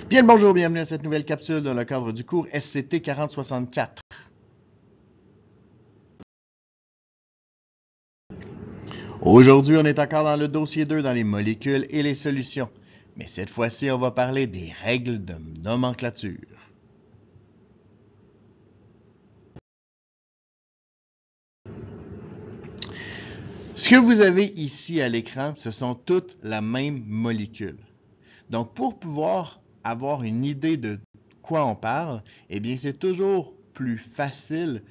Bien le bonjour, bienvenue à cette nouvelle capsule dans le cadre du cours SCT 4064. Aujourd'hui, on est encore dans le dossier 2 dans les molécules et les solutions. Mais cette fois-ci, on va parler des règles de nomenclature. Ce que vous avez ici à l'écran, ce sont toutes la même molécule. Donc, pour pouvoir avoir une idée de quoi on parle, eh bien, c'est toujours plus facile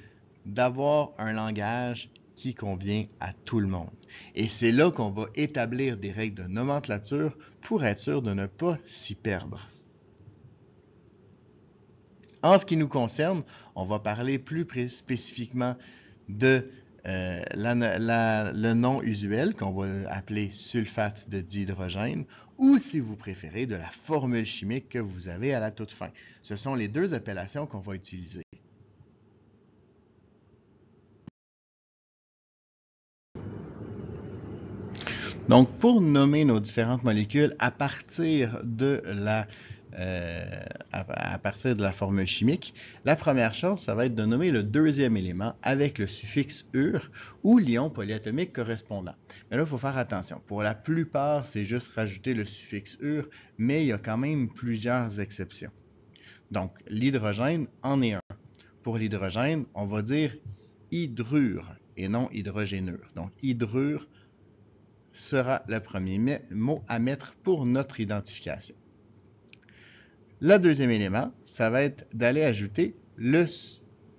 d'avoir un langage qui convient à tout le monde. Et c'est là qu'on va établir des règles de nomenclature pour être sûr de ne pas s'y perdre. En ce qui nous concerne, on va parler plus spécifiquement de le nom usuel qu'on va appeler sulfate de dihydrogène ou, si vous préférez, de la formule chimique que vous avez à la toute fin. Ce sont les deux appellations qu'on va utiliser. Donc, pour nommer nos différentes molécules à partir de la formule chimique, la première chose, ça va être de nommer le deuxième élément avec le suffixe ure ou l'ion polyatomique correspondant. Mais là, il faut faire attention. Pour la plupart, c'est juste rajouter le suffixe ure, mais il y a quand même plusieurs exceptions. Donc, l'hydrogène en est un. Pour l'hydrogène, on va dire hydrure et non hydrogénure. Donc, hydrure sera le premier mot à mettre pour notre identification. Le deuxième élément, ça va être d'aller ajouter le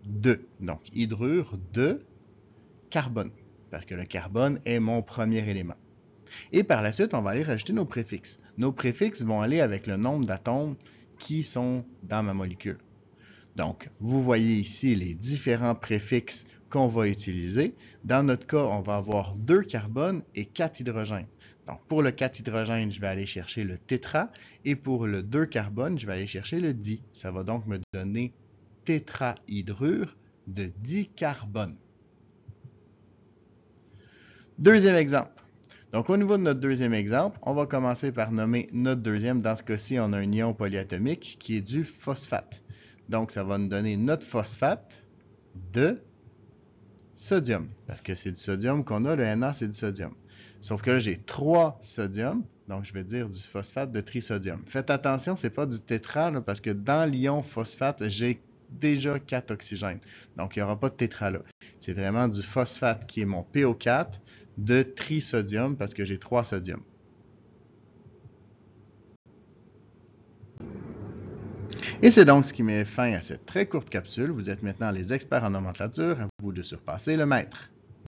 de. Donc, hydrure de carbone, parce que le carbone est mon premier élément. Et par la suite, on va aller rajouter nos préfixes. Nos préfixes vont aller avec le nombre d'atomes qui sont dans ma molécule. Donc, vous voyez ici les différents préfixes qu'on va utiliser. Dans notre cas, on va avoir 2 carbones et 4 hydrogènes. Donc, pour le 4 hydrogène, je vais aller chercher le tétra. Et pour le 2 carbone, je vais aller chercher le di. Ça va donc me donner tétrahydrure de dicarbone. Deuxième exemple. Donc, au niveau de notre deuxième exemple, on va commencer par nommer notre deuxième. Dans ce cas-ci, on a un ion polyatomique qui est du phosphate. Donc, ça va nous donner notre phosphate de sodium. Parce que c'est du sodium qu'on a, le Na, c'est du sodium. Sauf que là, j'ai 3 sodiums, donc je vais dire du phosphate de trisodium. Faites attention, ce n'est pas du tétra, là, parce que dans l'ion phosphate, j'ai déjà 4 oxygènes. Donc, il n'y aura pas de tétra là. C'est vraiment du phosphate qui est mon PO4 de trisodium, parce que j'ai 3 sodiums. Et c'est donc ce qui met fin à cette très courte capsule. Vous êtes maintenant les experts en nomenclature. À vous de surpasser le maître.